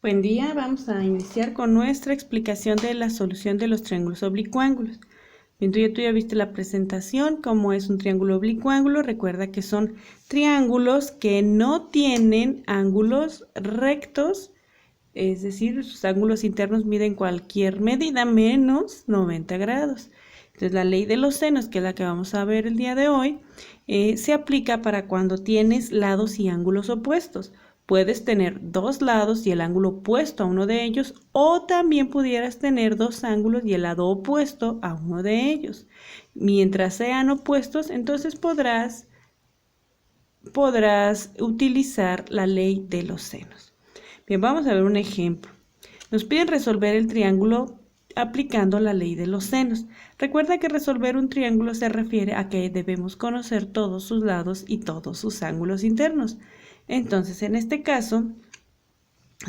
Buen día, vamos a iniciar con nuestra explicación de la solución de los triángulos oblicuángulos. Bien, tú ya viste la presentación, cómo es un triángulo oblicuángulo. Recuerda que son triángulos que no tienen ángulos rectos, es decir, sus ángulos internos miden cualquier medida menos 90 grados. Entonces, la ley de los senos, que es la que vamos a ver el día de hoy, se aplica para cuando tienes lados y ángulos opuestos. Puedes tener dos lados y el ángulo opuesto a uno de ellos, o también pudieras tener dos ángulos y el lado opuesto a uno de ellos. Mientras sean opuestos, entonces podrás utilizar la ley de los senos. Bien, vamos a ver un ejemplo. Nos piden resolver el triángulo aplicando la ley de los senos. Recuerda que resolver un triángulo se refiere a que debemos conocer todos sus lados y todos sus ángulos internos. Entonces, en este caso,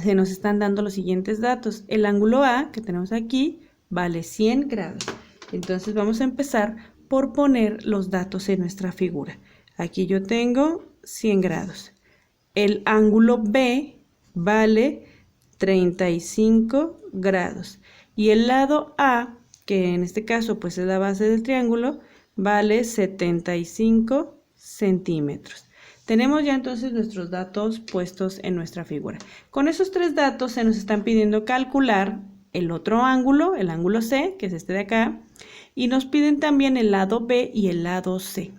se nos están dando los siguientes datos. El ángulo A, que tenemos aquí, vale 100 grados. Entonces, vamos a empezar por poner los datos en nuestra figura. Aquí yo tengo 100 grados. El ángulo B vale 35 grados. Y el lado A, que en este caso pues es la base del triángulo, vale 75 centímetros. Tenemos ya entonces nuestros datos puestos en nuestra figura. Con esos tres datos se nos están pidiendo calcular el otro ángulo, el ángulo C, que es este de acá, y nos piden también el lado B y el lado C,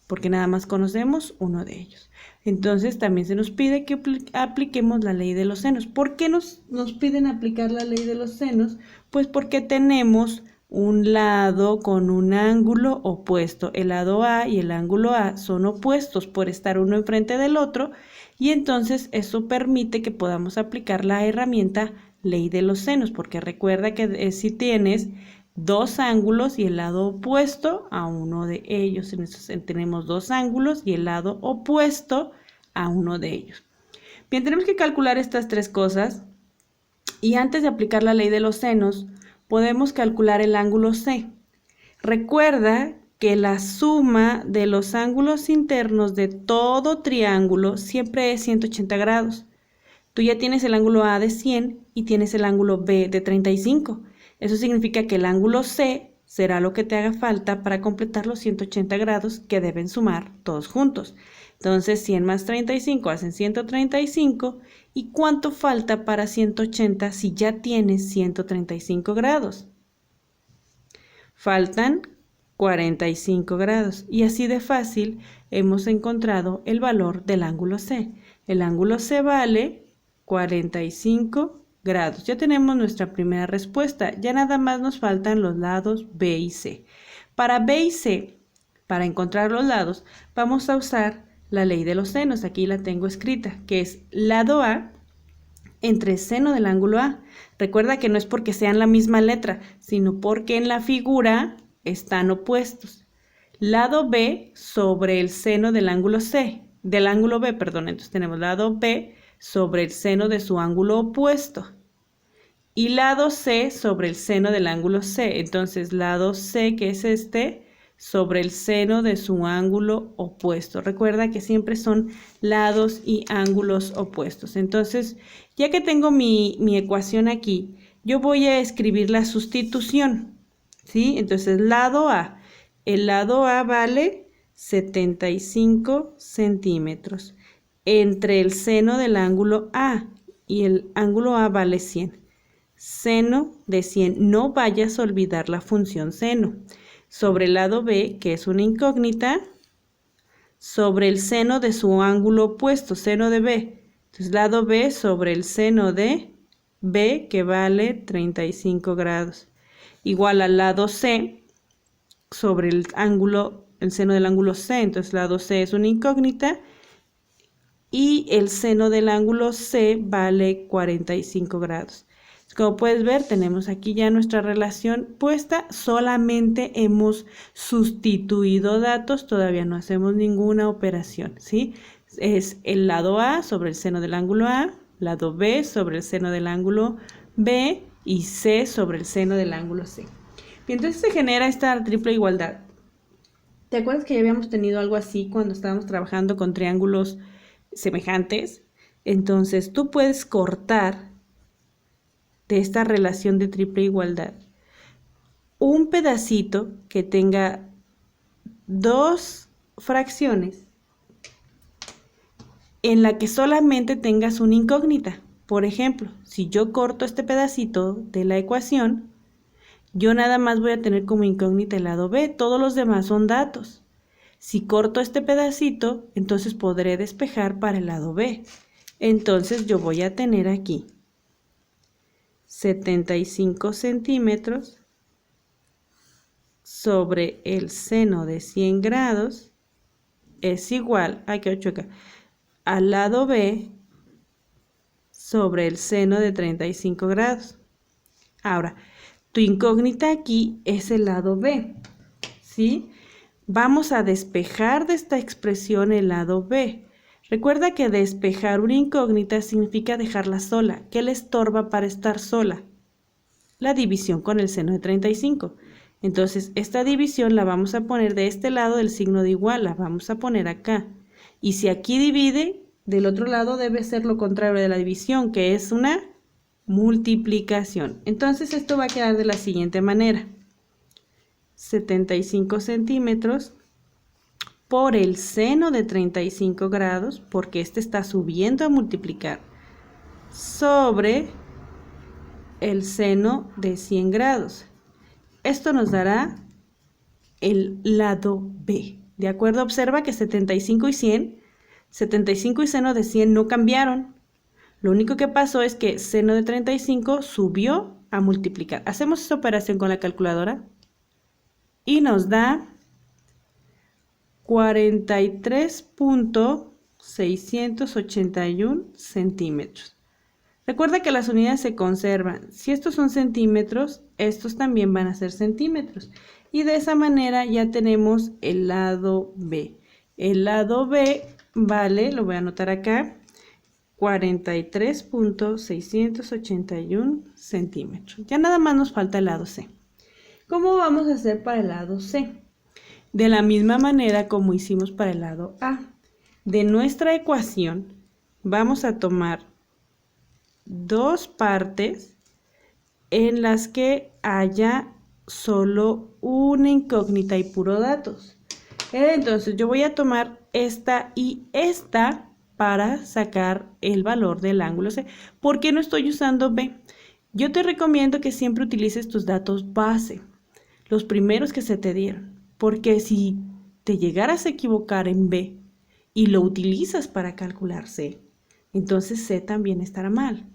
porque nada más conocemos uno de ellos. Entonces también se nos pide que apliquemos la ley de los senos. ¿Por qué nos piden aplicar la ley de los senos? Pues porque tenemos un lado con un ángulo opuesto. El lado A y el ángulo A son opuestos por estar uno enfrente del otro, y entonces eso permite que podamos aplicar la herramienta ley de los senos, porque recuerda que si tienes dos ángulos y el lado opuesto a uno de ellos. Entonces tenemos dos ángulos y el lado opuesto a uno de ellos. Bien, tenemos que calcular estas tres cosas, y antes de aplicar la ley de los senos, podemos calcular el ángulo C. Recuerda que la suma de los ángulos internos de todo triángulo siempre es 180 grados. Tú ya tienes el ángulo A de 100 y tienes el ángulo B de 35. Eso significa que el ángulo C será lo que te haga falta para completar los 180 grados que deben sumar todos juntos. Entonces 100 más 35 hacen 135. ¿Y cuánto falta para 180 si ya tienes 135 grados? Faltan 45 grados. Y así de fácil hemos encontrado el valor del ángulo C. El ángulo C vale 45 grados. Ya tenemos nuestra primera respuesta. Ya nada más nos faltan los lados B y C. Para B y C, para encontrar los lados, vamos a usar la ley de los senos. Aquí la tengo escrita, que es lado A entre seno del ángulo A. Recuerda que no es porque sean la misma letra, sino porque en la figura están opuestos. Lado B sobre el seno del ángulo C, del ángulo B, perdón. Entonces tenemos lado B sobre el seno de su ángulo opuesto, y lado C sobre el seno del ángulo C. Entonces lado C, que es este, sobre el seno de su ángulo opuesto. Recuerda que siempre son lados y ángulos opuestos. Entonces, ya que tengo mi ecuación aquí, yo voy a escribir la sustitución, ¿sí? Entonces, lado A. El lado A vale 75 centímetros entre el seno del ángulo A, y el ángulo A vale 100. Seno de 100. No vayas a olvidar la función seno. Sobre el lado B, que es una incógnita, sobre el seno de su ángulo opuesto, seno de B. Entonces, lado B sobre el seno de B, que vale 35 grados. Igual al lado C sobre el seno del ángulo C. Entonces, lado C es una incógnita, y el seno del ángulo C vale 45 grados. Como puedes ver, tenemos aquí ya nuestra relación puesta. Solamente hemos sustituido datos, todavía no hacemos ninguna operación, ¿sí? Es el lado A sobre el seno del ángulo A, lado B sobre el seno del ángulo B y C sobre el seno del ángulo C. Bien, entonces se genera esta triple igualdad. ¿Te acuerdas que ya habíamos tenido algo así cuando estábamos trabajando con triángulos semejantes? Entonces tú puedes cortar de esta relación de triple igualdad. Un pedacito que tenga dos fracciones en la que solamente tengas una incógnita. Por ejemplo, si yo corto este pedacito de la ecuación, yo nada más voy a tener como incógnita el lado b, todos los demás son datos. Si corto este pedacito, entonces podré despejar para el lado b. Entonces yo voy a tener aquí 75 centímetros sobre el seno de 100 grados es igual, al lado b sobre el seno de 35 grados. Ahora, tu incógnita aquí es el lado b, ¿sí? Vamos a despejar de esta expresión el lado b. Recuerda que despejar una incógnita significa dejarla sola. ¿Qué le estorba para estar sola? La división con el seno de 35. Entonces, esta división la vamos a poner de este lado del signo de igual, la vamos a poner acá. Y si aquí divide, del otro lado debe ser lo contrario de la división, que es una multiplicación. Entonces, esto va a quedar de la siguiente manera. 75 centímetros por el seno de 35 grados, porque este está subiendo a multiplicar, sobre el seno de 100 grados. Esto nos dará el lado B. ¿De acuerdo? Observa que 75 y 100, 75 y seno de 100 no cambiaron. Lo único que pasó es que seno de 35 subió a multiplicar. Hacemos esta operación con la calculadora y nos da 43.681 centímetros. Recuerda que las unidades se conservan. Si estos son centímetros, estos también van a ser centímetros. Y de esa manera ya tenemos el lado B. El lado B vale, lo voy a anotar acá, 43.681 centímetros. Ya nada más nos falta el lado C. ¿Cómo vamos a hacer para el lado C? De la misma manera como hicimos para el lado A. De nuestra ecuación vamos a tomar dos partes en las que haya solo una incógnita y puro datos. Entonces yo voy a tomar esta y esta para sacar el valor del ángulo C. ¿Por qué no estoy usando B? Yo te recomiendo que siempre utilices tus datos base, los primeros que se te dieron, porque si te llegaras a equivocar en B y lo utilizas para calcular C, entonces C también estará mal.